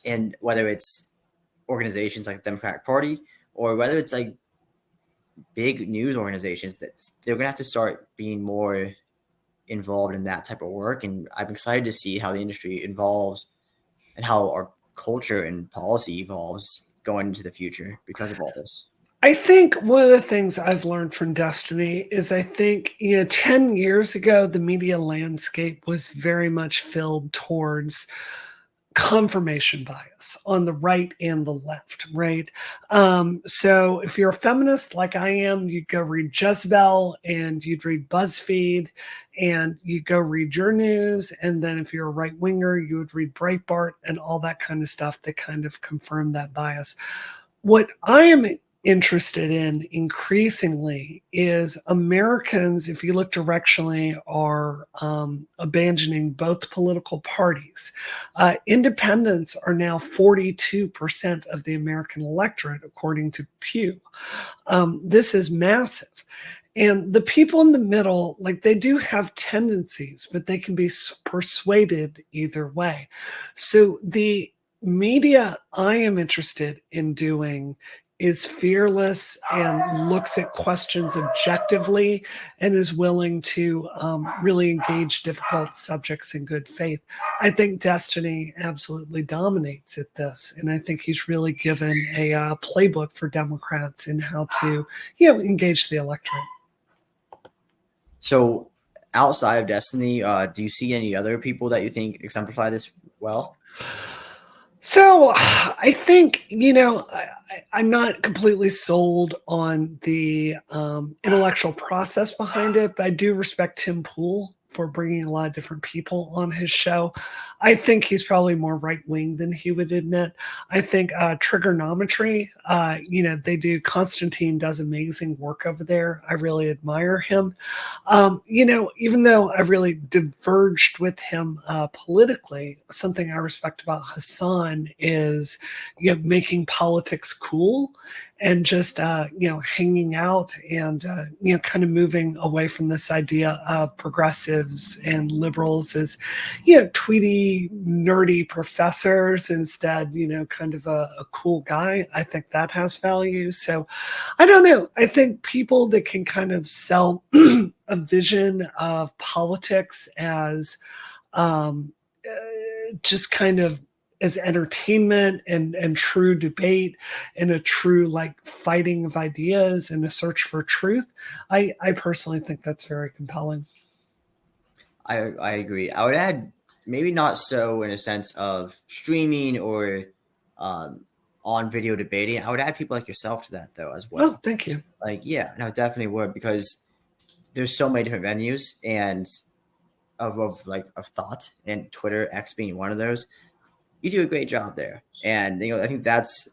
and whether it's organizations like the Democratic Party or whether it's like big news organizations, that they're going to have to start being more involved in that type of work. And I'm excited to see how the industry evolves and how our culture and policy evolves going into the future because of all this. I think one of the things I've learned from Destiny is I think, 10 years ago, the media landscape was very much filled towards confirmation bias on the right and the left, right? So if you're a feminist like I am, you go read Jezebel and you'd read BuzzFeed and you go read your news. And then if you're a right winger, you would read Breitbart and all that kind of stuff that kind of confirm that bias. What I am interested in increasingly is Americans, if you look directionally, are abandoning both political parties. Independents are now 42% of the American electorate, according to Pew. This is massive. And the people in the middle, they do have tendencies, but they can be persuaded either way. So the media I am interested in doing is fearless and looks at questions objectively and is willing to really engage difficult subjects in good faith. I think Destiny absolutely dominates at this. And I think he's really given a playbook for Democrats in how to engage the electorate. So outside of Destiny, do you see any other people that you think exemplify this well? So I think, I'm not completely sold on the intellectual process behind it, but I do respect Tim Pool for bringing a lot of different people on his show. I think he's probably more right-wing than he would admit. I think Trigonometry, they do, Constantine does amazing work over there. I really admire him. Even though I really diverged with him politically, something I respect about Hassan is making politics cool and just hanging out and kind of moving away from this idea of progressives and liberals as tweety, nerdy professors. Instead, kind of a cool guy. I think that has value. So I don't know. I think people that can kind of sell a vision of politics as just kind of as entertainment and true debate and a true like fighting of ideas and a search for truth. I personally think that's very compelling. I agree. I would add maybe not so in a sense of streaming or on video debating. I would add people like yourself to that though as Oh, well. thank you. Like, yeah, no, definitely would, because there's so many different venues and of thought, and Twitter X being one of those. You do a great job there, and I think that's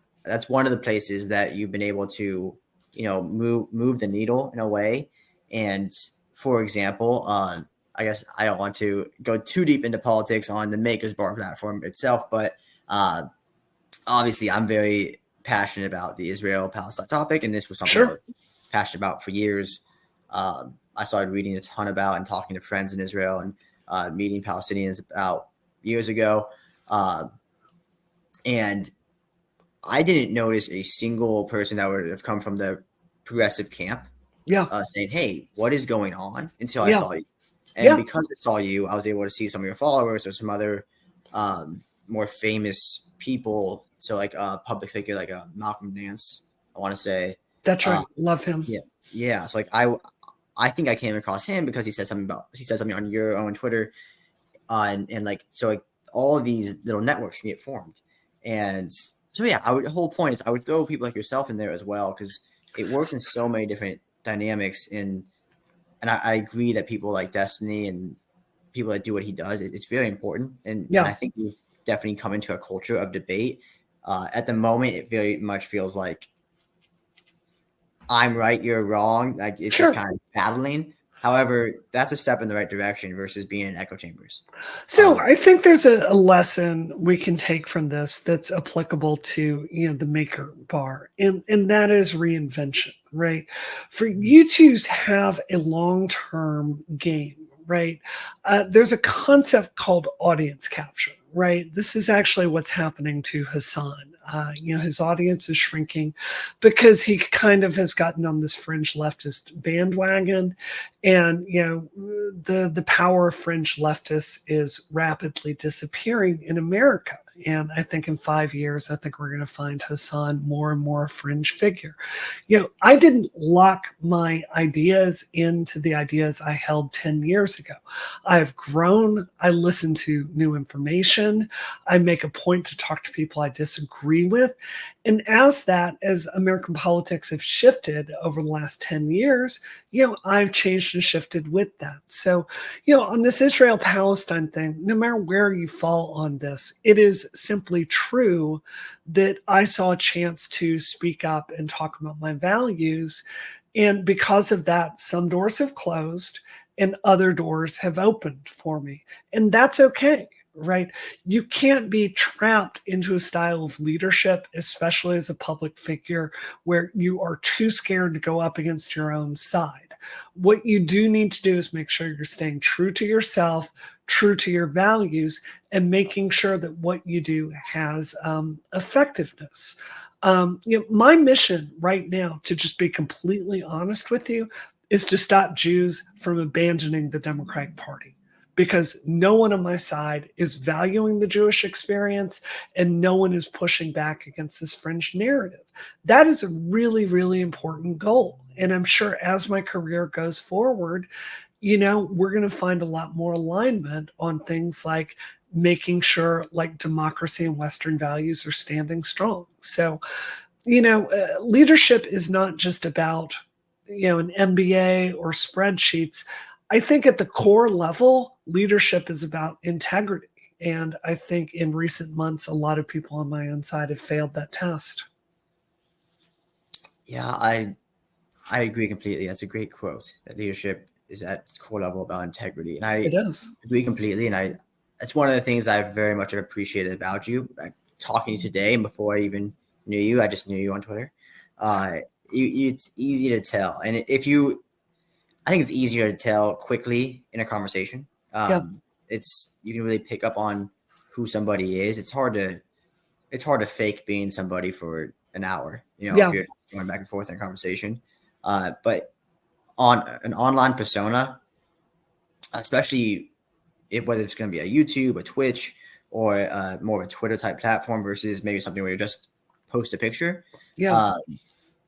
one of the places that you've been able to move the needle in a way. And for example, I guess I don't want to go too deep into politics on the Makers Bar platform itself, but obviously I'm very passionate about the Israel-Palestine topic, and this was something I Sure. was passionate about for years. I started reading a ton about and talking to friends in Israel and meeting Palestinians about years ago. And I didn't notice a single person that would have come from the progressive camp Yeah. saying, "Hey, what is going on?" until I Yeah. saw you. And Yeah. because I saw you, I was able to see some of your followers or some other more famous people. So like a public figure like Malcolm Nance, I want to say. That's Uh, right. Love him. yeah, yeah. So like I think I came across him because he said something on your own Twitter, and like so like all of these little networks can get formed. And so yeah, the whole point is I would throw people like yourself in there as well, because it works in so many different dynamics. And I agree that people like Destiny and people that do what he does, it's very important. And I Yeah. think we've definitely come into a culture of debate. At the moment, it very much feels like I'm right, you're wrong. Like it's just Sure. kind of battling. However, that's a step in the right direction versus being in echo chambers. So I think there's a lesson we can take from this that's applicable to the maker bar, and that is reinvention, right? For you to have a long-term game, right? There's a concept called audience capture, right? This is actually what's happening to Hassan. His audience is shrinking because he kind of has gotten on this fringe leftist bandwagon, and the power of fringe leftists is rapidly disappearing in America. And I think in 5 years, I think we're going to find Hassan more and more a fringe figure. I didn't lock my ideas into the ideas I held 10 years ago. I've grown. I listen to new information. I make a point to talk to people I disagree with. And as American politics have shifted over the last 10 years, I've changed and shifted with that. So, on this Israel Palestine thing, no matter where you fall on this, it is simply true that I saw a chance to speak up and talk about my values. And because of that, some doors have closed and other doors have opened for me. And that's okay. Right. You can't be trapped into a style of leadership, especially as a public figure, where you are too scared to go up against your own side. What you do need to do is make sure you're staying true to yourself, true to your values, and making sure that what you do has effectiveness. My mission right now, to just be completely honest with you, is to stop Jews from abandoning the Democratic Party, because no one on my side is valuing the Jewish experience and no one is pushing back against this fringe narrative. That is a really, really important goal. And I'm sure as my career goes forward, we're going to find a lot more alignment on things like making sure like democracy and Western values are standing strong. So, leadership is not just about, an MBA or spreadsheets. I think at the core level, leadership is about integrity. And I think in recent months, a lot of people on my own side have failed that test. Yeah, I agree completely. That's a great quote. That leadership is at its core level about integrity, and I It is. agree completely. And that's one of the things I very much appreciated about you. Talking to you today, and before I even knew you, I just knew you on Twitter. It's easy to tell. And if you, I think it's easier to tell quickly in a conversation. Yeah. You can really pick up on who somebody is. It's hard to fake being somebody for an hour, if Yeah. you're going back and forth in a conversation. But on an online persona, especially whether it's going to be a YouTube, a Twitch, or more of a Twitter type platform versus maybe something where you just post a picture. Yeah. Uh,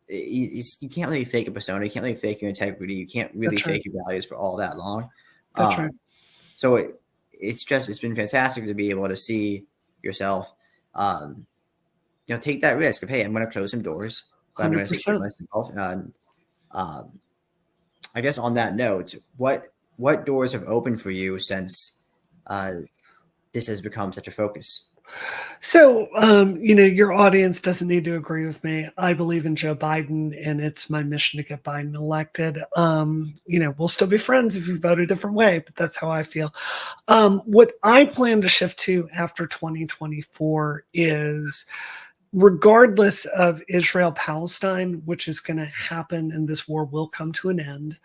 you can't really fake a persona. You can't really fake your integrity. You can't really That's right. fake your values for all that long. That's Uh, right. so it's been fantastic to be able to see yourself, take that risk of, hey, I'm going to close some doors, but I'm going to take care of 100%. myself. And um, I guess on that note, what doors have opened for you since uh, this has become such a focus? So, your audience doesn't need to agree with me. I believe in Joe Biden, and it's my mission to get Biden elected. We'll still be friends if you vote a different way, but that's how I feel. What I plan to shift to after 2024 is, regardless of Israel Palestine, which is going to happen and this war will come to an end,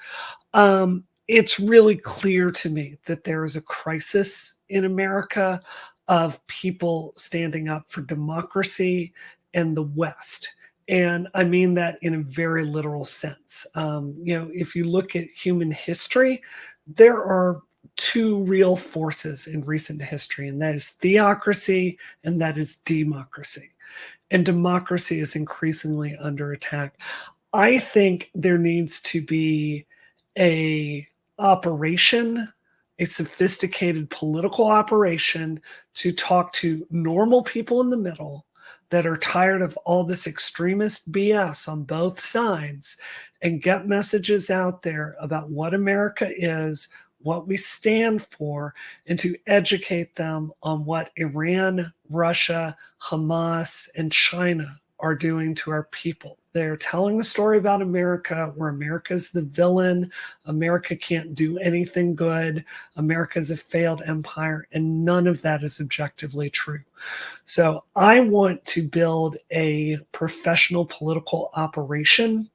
it's really clear to me that there is a crisis in America of people standing up for democracy and the West. And I mean that in a very literal sense. If you look at human history, there are two real forces in recent history, and that is theocracy and that is democracy. And democracy is increasingly under attack. I think there needs to be a operation, a sophisticated political operation to talk to normal people in the middle that are tired of all this extremist BS on both sides and get messages out there about what America is, what we stand for, and to educate them on what Iran, Russia, Hamas, and China are doing to our people. They're telling the story about America where America's the villain. America can't do anything good. America's a failed empire, and none of that is objectively true. So I want to build a professional political operation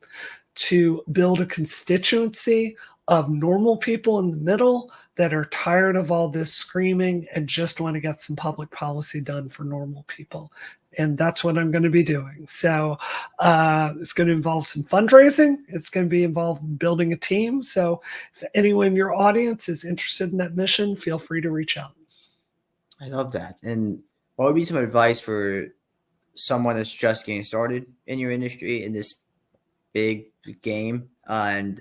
to build a constituency of normal people in the middle that are tired of all this screaming and just want to get some public policy done for normal people. And that's what I'm going to be doing. So it's going to involve some fundraising. It's going to be involved building a team. So if anyone in your audience is interested in that mission, feel free to reach out. I love that. And what would be some advice for someone that's just getting started in your industry in this big game and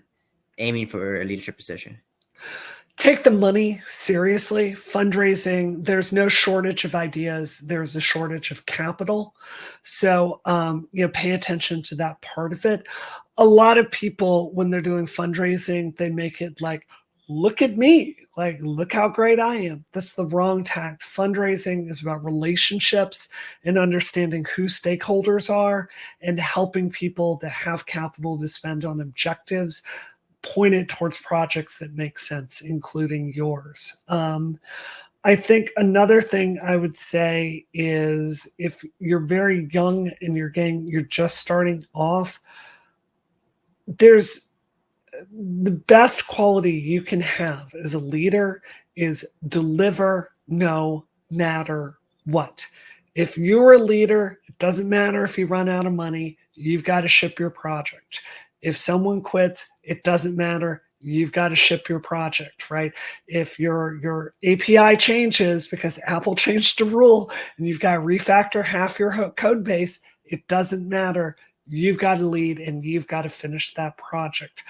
aiming for a leadership position? Take the money seriously. Fundraising, there's no shortage of ideas. There's a shortage of capital. So, pay attention to that part of it. A lot of people, when they're doing fundraising, they make it like, look at me, like, look how great I am. That's the wrong tact. Fundraising is about relationships and understanding who stakeholders are and helping people that have capital to spend on objectives pointed towards projects that make sense, including yours. I think another thing I would say is if you're very young and you're just starting off, there's the best quality you can have as a leader is deliver no matter what. If you're a leader, it doesn't matter if you run out of money, you've got to ship your project. If someone quits, it doesn't matter. You've got to ship your project, right? If your API changes because Apple changed the rule and you've got to refactor half your code base, it doesn't matter. You've got to lead and you've got to finish that project.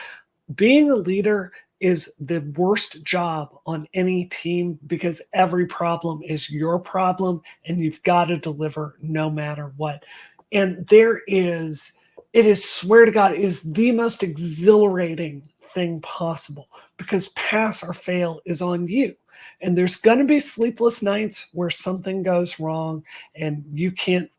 Being a leader is the worst job on any team because every problem is your problem and you've got to deliver no matter what. And it is, swear to God, it is the most exhilarating thing possible because pass or fail is on you. And there's going to be sleepless nights where something goes wrong and you can't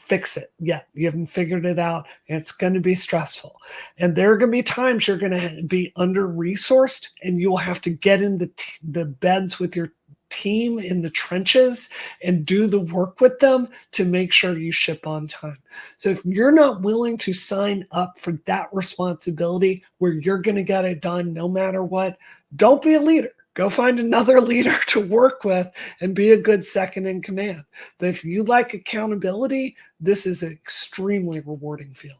fix it yet. You haven't figured it out, and it's going to be stressful. And there are going to be times you're going to be under resourced, and you'll have to get in the beds with your team in the trenches and do the work with them to make sure you ship on time. So if you're not willing to sign up for that responsibility where you're going to get it done no matter what, don't be a leader. Go find another leader to work with and be a good second in command. But if you like accountability, this is an extremely rewarding field.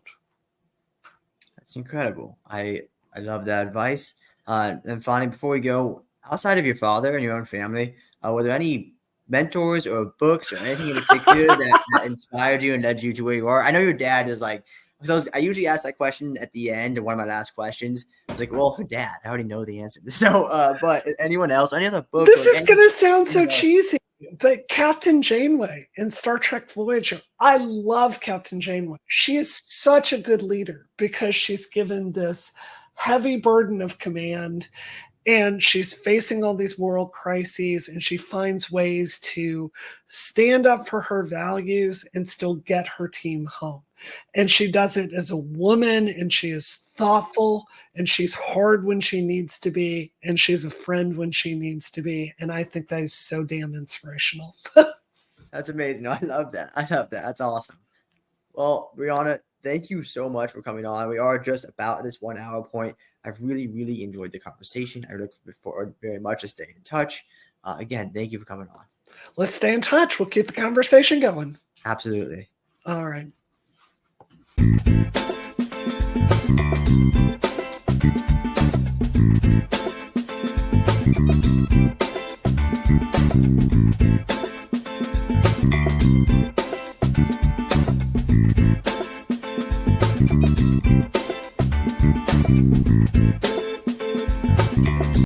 That's incredible. I love that advice. And finally, before we go, outside of your father and your own family, were there any mentors or books or anything in particular that inspired you and led you to where you are? I know your dad is like, so I usually ask that question at the end of one of my last questions. I was like, well, her dad, I already know the answer. So, but anyone else, any other books? This is going to sound so cheesy, but Captain Janeway in Star Trek Voyager, I love Captain Janeway. She is such a good leader because she's given this heavy burden of command, and she's facing all these moral crises, and she finds ways to stand up for her values and still get her team home. And she does it as a woman, and she is thoughtful, and she's hard when she needs to be, and she's a friend when she needs to be. And I think that is so damn inspirational. That's amazing. I love that. That's awesome. Well, Brianna, thank you so much for coming on. We are just about this 1 hour point. I've really, really enjoyed the conversation. I look forward very much to staying in touch. Again, thank you for coming on. Let's stay in touch. We'll keep the conversation going. Absolutely. All right.